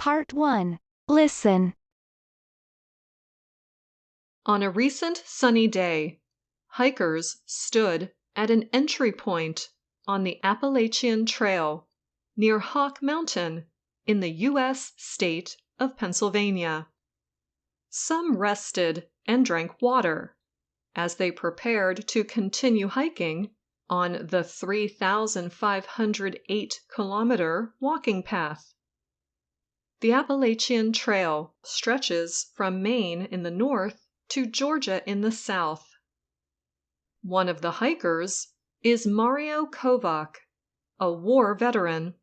Part 1. Listen. On a recent sunny day, hikers stood at an entry point on the Appalachian Trail near Hawk Mountain in the U.S. state of Pennsylvania. Some rested and drank water as they prepared to continue hiking on the 3,508-kilometer walking path. The Appalachian Trail stretches from Maine in the north to Georgia in the south. One of the hikers is Mario Kovach, a war veteran.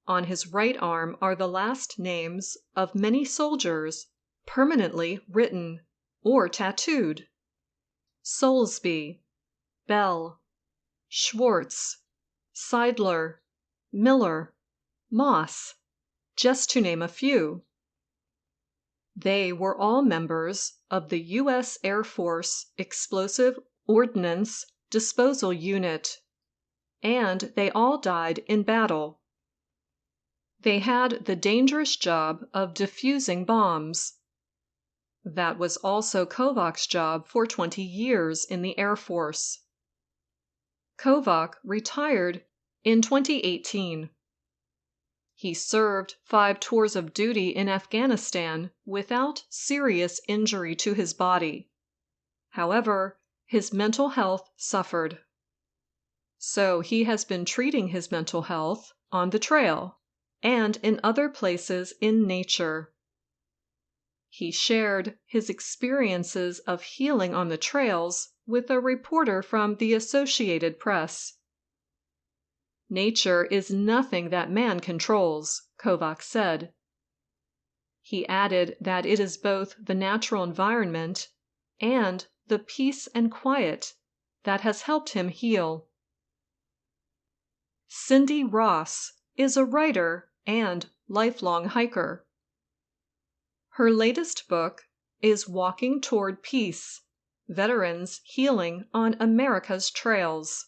On his right arm are the last names of many soldiers permanently written or tattooed: Soulsby, Bell, Schwartz, Seidler, Miller, Moss, just to name a few. They were all members of the U.S. Air Force Explosive Ordnance Disposal Unit, and they all died in battle. They had the dangerous job of defusing bombs. That was also Kovach's job for 20 years in the Air Force. Kovach retired in 2018. He served 5 tours of duty in Afghanistan without serious injury to his body. However, his mental health suffered. So he has been treating his mental health on the trail and in other places in nature. He shared his experiences of healing on the trails with a reporter from the Associated Press. Nature is nothing that man controls, Kovach said. He added that it is both the natural environment and the peace and quiet that has helped him heal. Cindy Ross is a writer and lifelong hiker. Her latest book is Walking Toward Peace: Veterans Healing on America's Trails.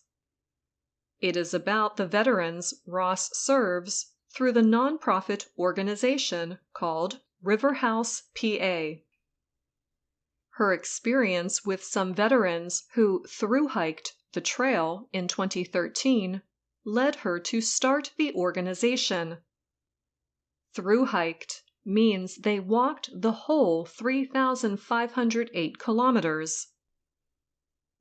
It is about the veterans Ross serves through the nonprofit organization called River House, PA. Her experience with some veterans who thru-hiked the trail in 2013 led her to start the organization. Thru-hiked means they walked the whole 3,508 kilometers.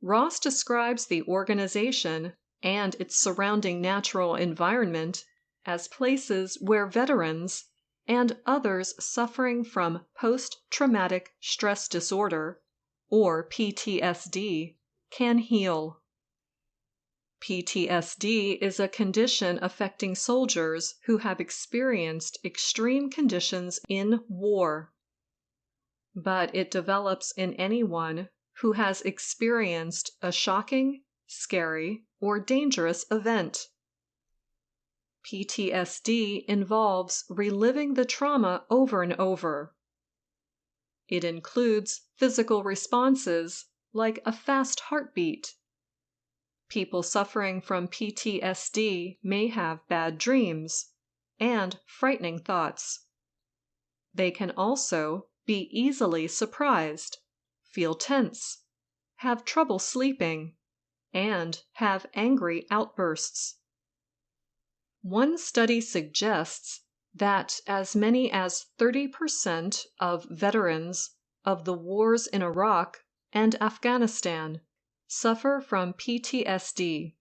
Ross describes the organization and its surrounding natural environment as places where veterans and others suffering from post-traumatic stress disorder, or PTSD, can heal. PTSD is a condition affecting soldiers who have experienced extreme conditions in war. But it develops in anyone who has experienced a shocking, scary, or dangerous event. PTSD involves reliving the trauma over and over. It includes physical responses like a fast heartbeat. People suffering from PTSD may have bad dreams and frightening thoughts. They can also be easily surprised, feel tense, have trouble sleeping, and have angry outbursts. One study suggests that as many as 30% of veterans of the wars in Iraq and Afghanistan suffer from PTSD.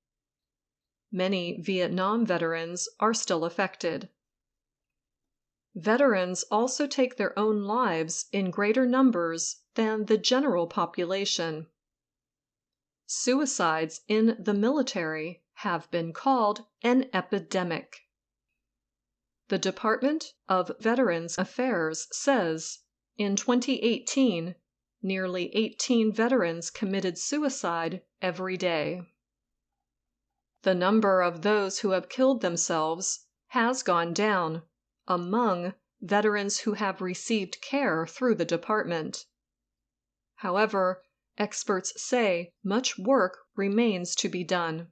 Many Vietnam veterans are still affected. Veterans also take their own lives in greater numbers than the general population. Suicides in the military have been called an epidemic. The Department of Veterans Affairs says in 2018, nearly 18 veterans committed suicide every day. The number of those who have killed themselves has gone down among veterans who have received care through the department. However, experts say much work remains to be done.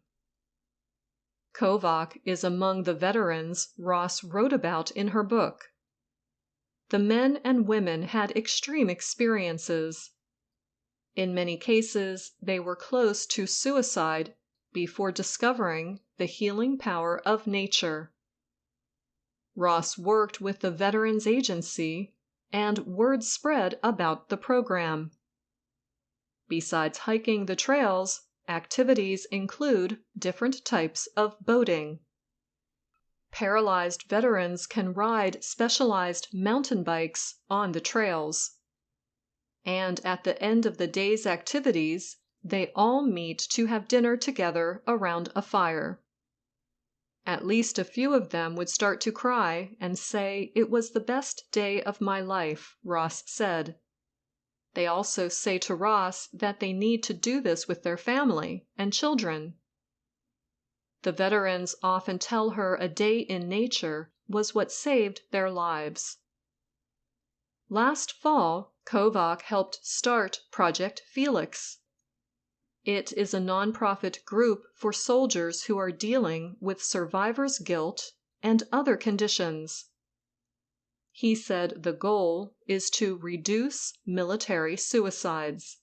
Kovach is among the veterans Ross wrote about in her book, The men and women had extreme experiences. In many cases, they were close to suicide before discovering the healing power of nature. Ross worked with the Veterans Agency, and word spread about the program. Besides hiking the trails, activities include different types of boating. Paralyzed veterans can ride specialized mountain bikes on the trails. And at the end of the day's activities, they all meet to have dinner together around a fire. At least a few of them would start to cry and say it was the best day of my life, Ross said. They also say to Ross that they need to do this with their family and children. The veterans often tell her a day in nature was what saved their lives. Last fall, Kovach helped start Project Felix. It is a nonprofit group for soldiers who are dealing with survivor's guilt and other conditions. He said the goal is to reduce military suicides.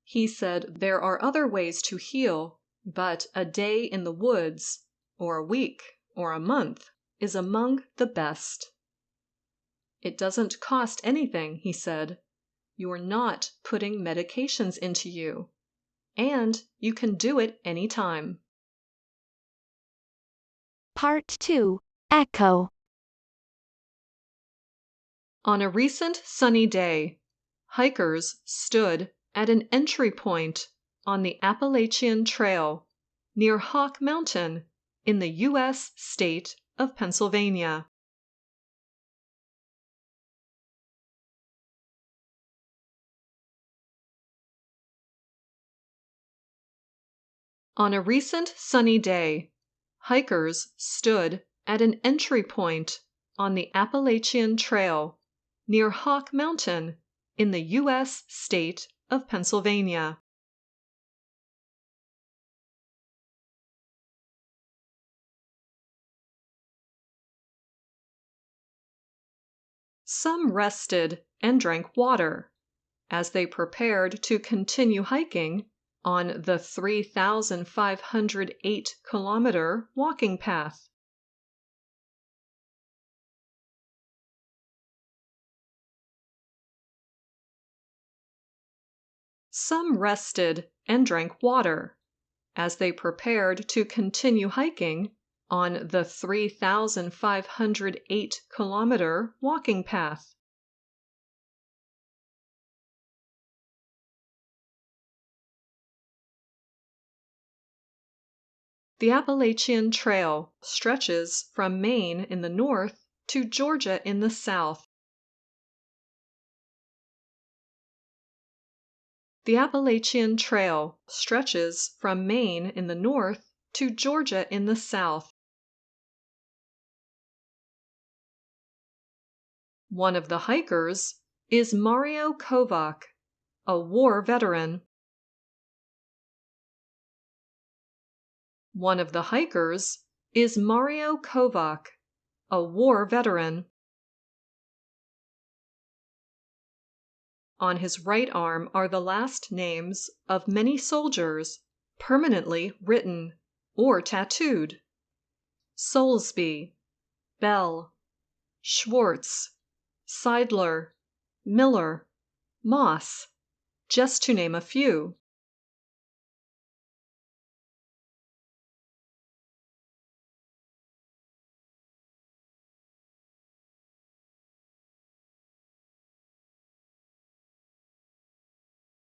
He said there are other ways to heal, but a day in the woods, or a week, or a month is among the best. It doesn't cost anything, he said. You're not putting medications into you, and you can do it anytime. Part 2. Echo. On a recent sunny day, hikers stood at an entry point on the Appalachian Trail near Hawk Mountain in the U.S. state of Pennsylvania. On a recent sunny day, hikers stood at an entry point on the Appalachian Trail near Hawk Mountain in the U.S. state of Pennsylvania. Some rested and drank water as they prepared to continue hiking on the 3,508-kilometer walking path. Some rested and drank water as they prepared to continue hiking on the 3,508-kilometer walking path. The Appalachian Trail stretches from Maine in the north to Georgia in the south. The Appalachian Trail stretches from Maine in the north to Georgia in the south. One of the hikers is Mario Kovach, a war veteran. One of the hikers is Mario Kovach, a war veteran. On his right arm are the last names of many soldiers, permanently written or tattooed: Soulsby, Bell, Schwartz, Seidler, Miller, Moss, just to name a few.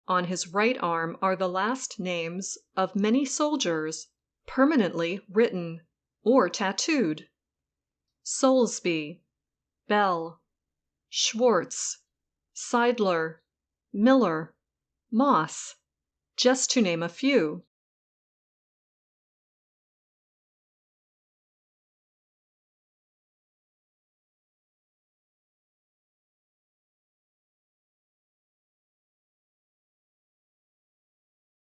On his right arm are the last names of many soldiers, permanently written or tattooed: Soulsby, Bell, Schwartz, Seidler, Miller, Moss, just to name a few.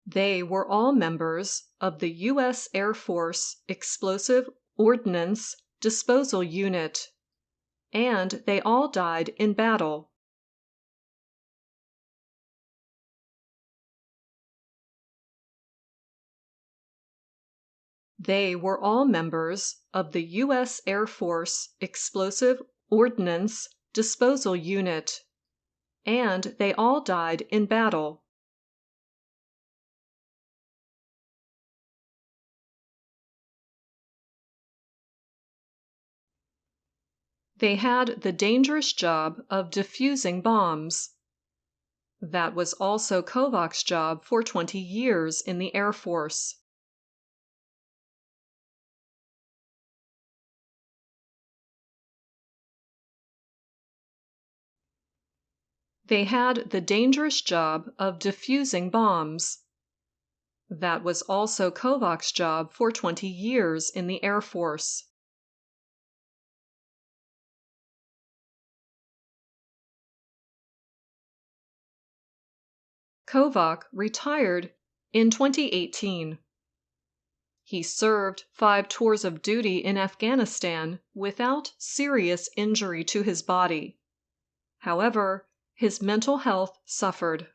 They were all members of the U.S. Air Force Explosive Ordnance Disposal Unit, and they all died in battle. They were all members of the U.S. Air Force Explosive Ordnance Disposal Unit, and they all died in battle. They had the dangerous job of defusing bombs. That was also Kovach's job for 20 years in the Air Force. They had the dangerous job of defusing bombs. That was also Kovach's job for 20 years in the Air Force. Kovach retired in 2018. He served 5 tours of duty in Afghanistan without serious injury to his body. However, his mental health suffered.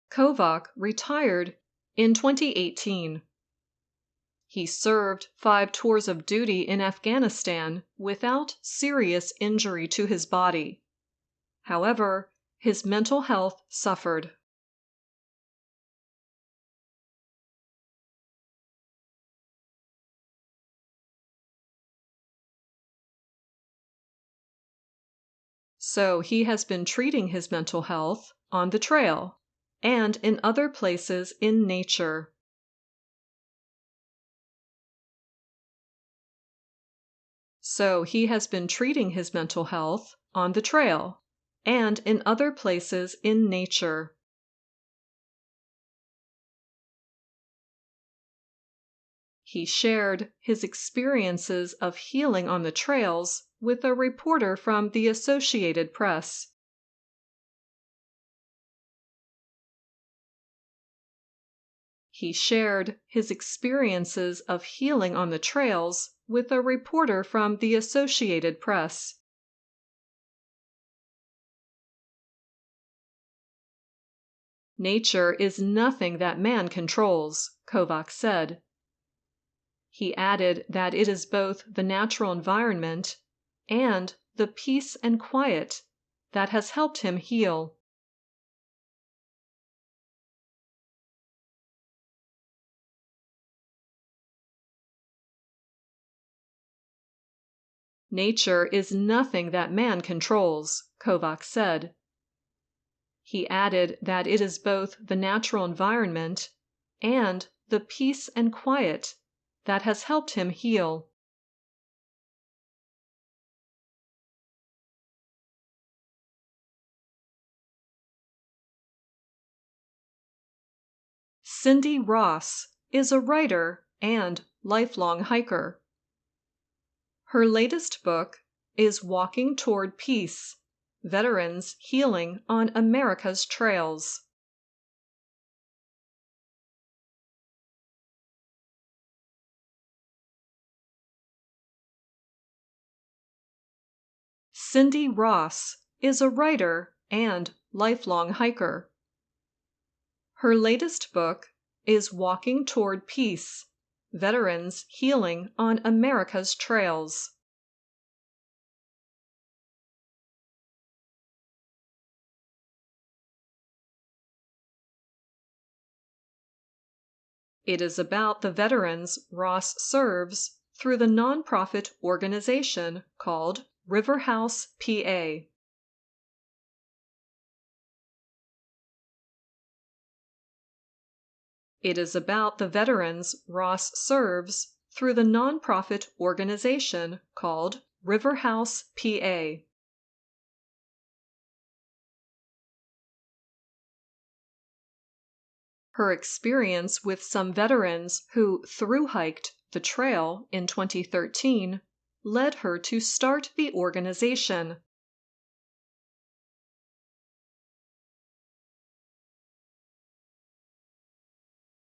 Kovach retired in 2018. He served 5 tours of duty in Afghanistan without serious injury to his body. However, his mental health suffered. So he has been treating his mental health on the trail and in other places in nature. So he has been treating his mental health on the trail and in other places in nature. He shared his experiences of healing on the trails with a reporter from the Associated Press. He shared his experiences of healing on the trails with a reporter from the Associated Press. Nature is nothing that man controls, Kovach said. He added that it is both the natural environment and the peace and quiet that has helped him heal. Nature is nothing that man controls, Kovach said. He added that it is both the natural environment and the peace and quiet that has helped him heal. Cindy Ross is a writer and lifelong hiker. Her latest book is Walking Toward Peace: Veterans Healing on America's Trails. Cindy Ross is a writer and lifelong hiker. Her latest book is Walking Toward Peace: Veterans Healing on America's Trails. It is about the veterans Ross serves through the nonprofit organization called River House, PA. It is about the veterans Ross serves through the nonprofit organization called River House, PA. Her experience with some veterans who thru-hiked the trail in 2013 led her to start the organization.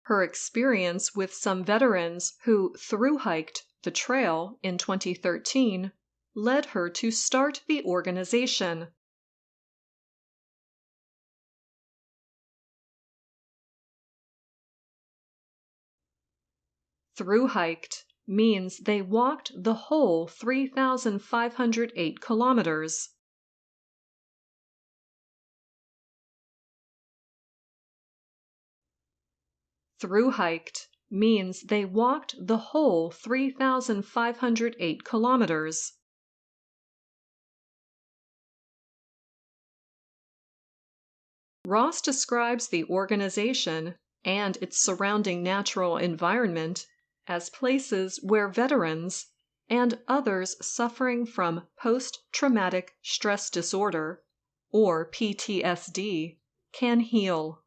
Her experience with some veterans who thru-hiked the trail in 2013 led her to start the organization. Thru-hiked means they walked the whole 3,508 kilometers. Thru-hiked means they walked the whole 3,508 kilometers. Ross describes the organization and its surrounding natural environment as places where veterans and others suffering from post-traumatic stress disorder, or PTSD, can heal.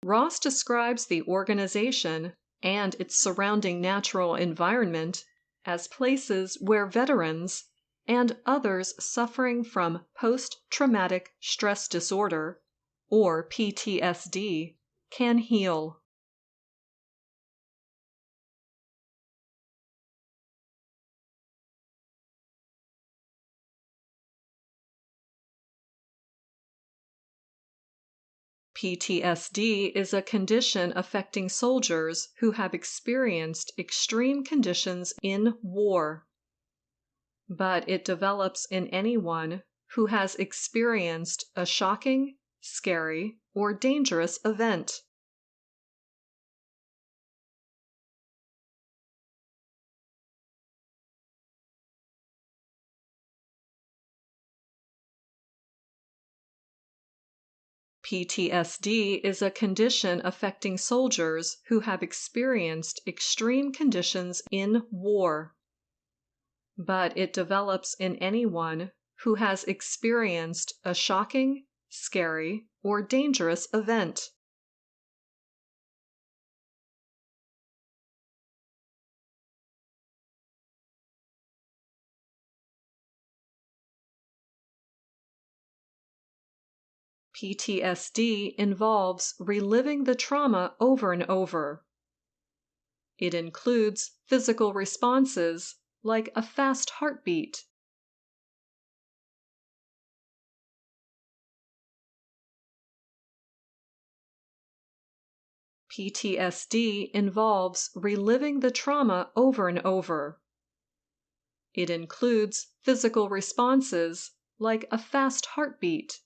Ross describes the organization and its surrounding natural environment as places where veterans and others suffering from post-traumatic stress disorder, or PTSD, can heal. PTSD is a condition affecting soldiers who have experienced extreme conditions in war, but it develops in anyone who has experienced a shocking, scary, or dangerous event. PTSD is a condition affecting soldiers who have experienced extreme conditions in war, but it develops in anyone who has experienced a shocking, scary, or dangerous event. PTSD involves reliving the trauma over and over. It includes physical responses like a fast heartbeat, PTSD involves reliving the trauma over and over. It includes physical responses like a fast heartbeat,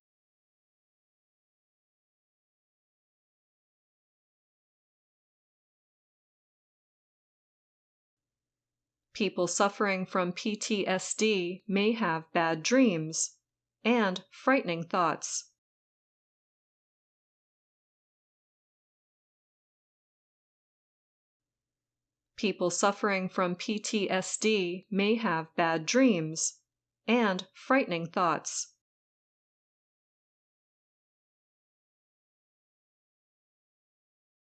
people suffering from PTSD may have bad dreams and frightening thoughts. People suffering from PTSD may have bad dreams and frightening thoughts.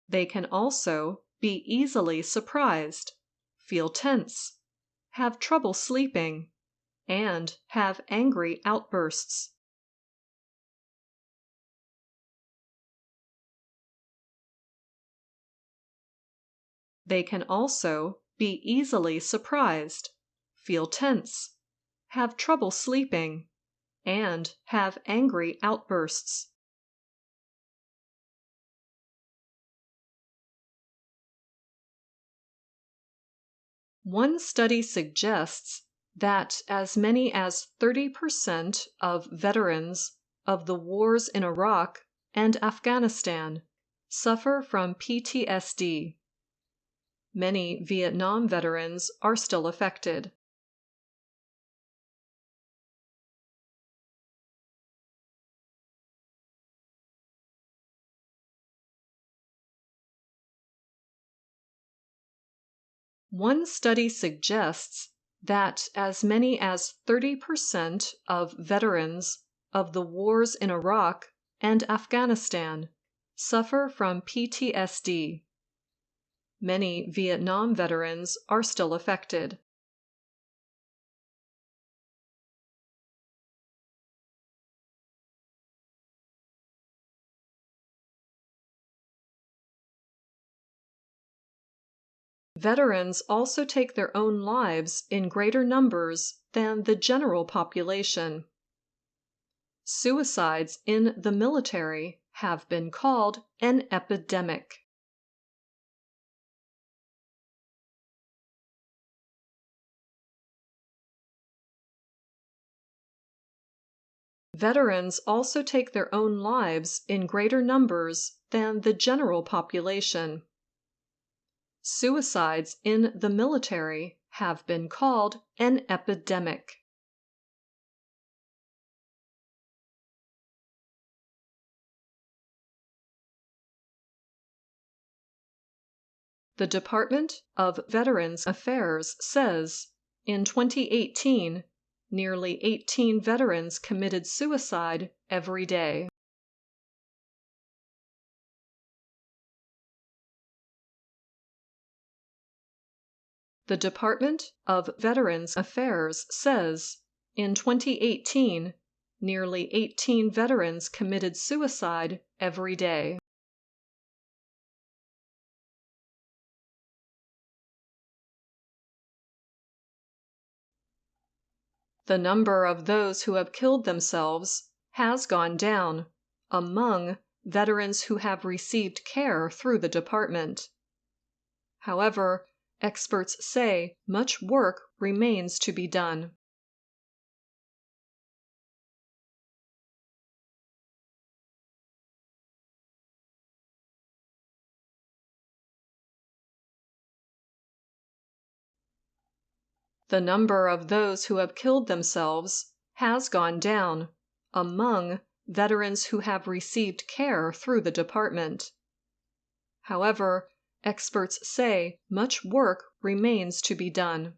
They can also be easily surprised, feel tense, have trouble sleeping, and have angry outbursts. They can also be easily surprised, feel tense, have trouble sleeping, and have angry outbursts. One study suggests that as many as 30% of veterans of the wars in Iraq and Afghanistan suffer from PTSD. Many Vietnam veterans are still affected. One study suggests that as many as 30% of veterans of the wars in Iraq and Afghanistan suffer from PTSD. Many Vietnam veterans are still affected. Veterans also take their own lives in greater numbers than the general population. Suicides in the military have been called an epidemic. Veterans also take their own lives in greater numbers than the general population. Suicides in the military have been called an epidemic. The Department of Veterans Affairs says, in 2018, nearly 18 veterans committed suicide every day. The Department of Veterans Affairs says, in 2018, nearly 18 veterans committed suicide every day. The number of those who have killed themselves has gone down among veterans who have received care through the department. However, experts say much work remains to be done. The number of those who have killed themselves has gone down among veterans who have received care through the department. However, experts say much work remains to be done.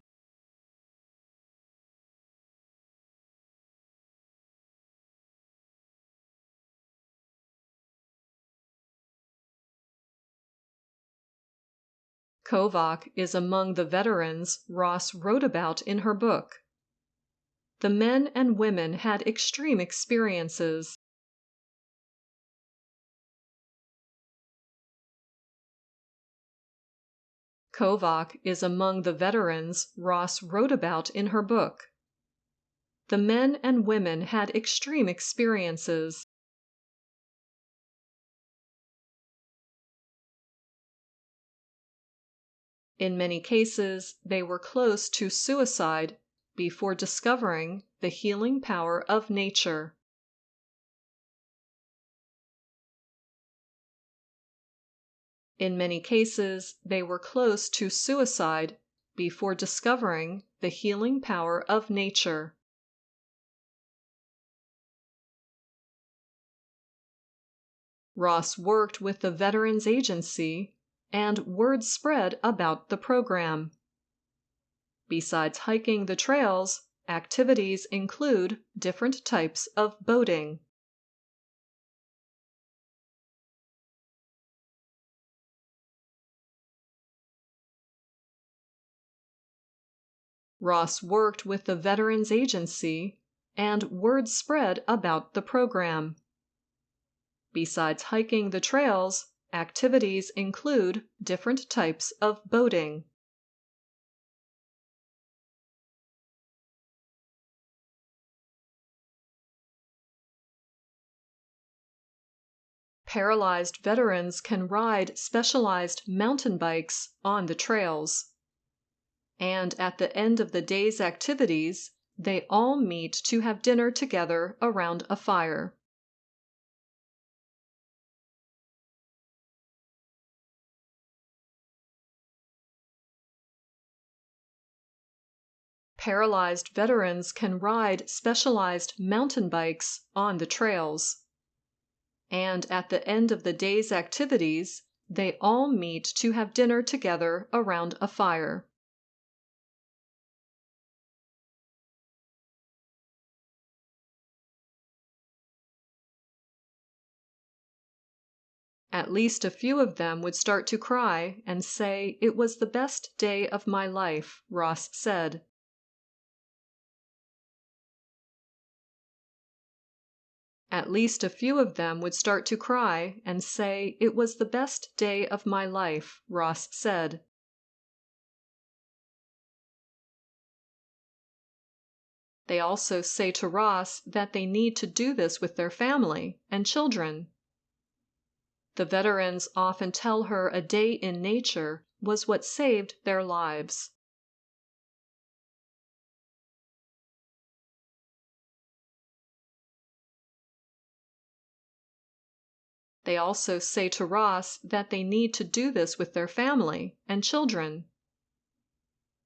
Kovach is among the veterans Ross wrote about in her book. The men and women had extreme experiences. Kovach is among the veterans Ross wrote about in her book. The men and women had extreme experiences. In many cases, they were close to suicide before discovering the healing power of nature. In many cases, they were close to suicide before discovering the healing power of nature. Ross worked with the Veterans Agency, and word spread about the program. Besides hiking the trails, activities include different types of boating. Ross worked with the Veterans Agency, and word spread about the program. Besides hiking the trails, activities include different types of boating. Paralyzed veterans can ride specialized mountain bikes on the trails. And at the end of the day's activities, they all meet to have dinner together around a fire. Paralyzed veterans can ride specialized mountain bikes on the trails. And at the end of the day's activities, they all meet to have dinner together around a fire. At least a few of them would start to cry and say it was the best day of my life, Ross said. At least a few of them would start to cry and say it was the best day of my life, Ross said. They also say to Ross that they need to do this with their family and children. The veterans often tell her a day in nature was what saved their lives. They also say to Ross that they need to do this with their family and children.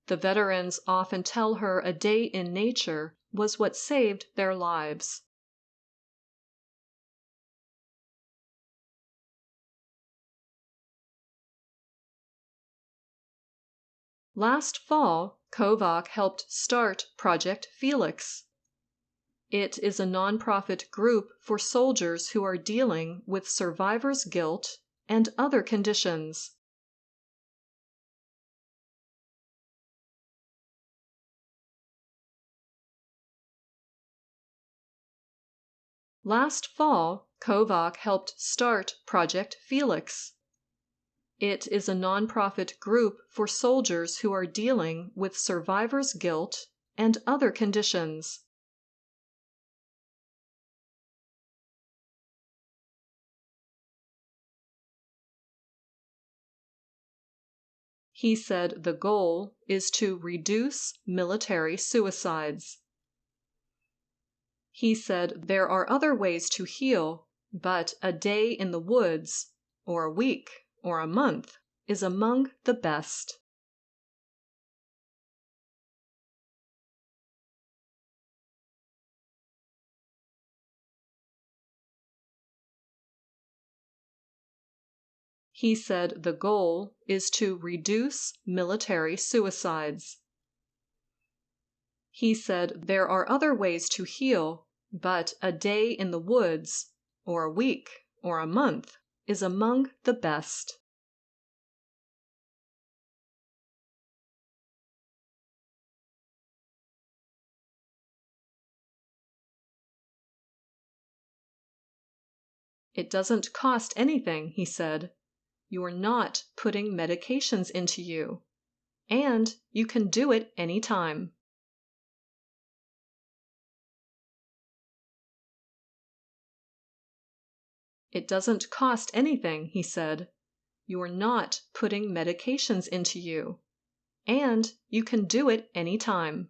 The veterans often tell her a day in nature was what saved their lives. Last fall, Kovach helped start Project Felix. It is a nonprofit group for soldiers who are dealing with survivor's guilt and other conditions. Last fall, Kovach helped start Project Felix. It is a nonprofit group for soldiers who are dealing with survivor's guilt and other conditions. He said the goal is to reduce military suicides. He said there are other ways to heal, but a day in the woods, or a week, or a month is among the best. He said the goal is to reduce military suicides. He said there are other ways to heal, but a day in the woods, or a week, or a month is among the best. It doesn't cost anything, he said. You're not putting medications into you, and you can do it anytime. It doesn't cost anything, he said. You're not putting medications into you, and you can do it anytime.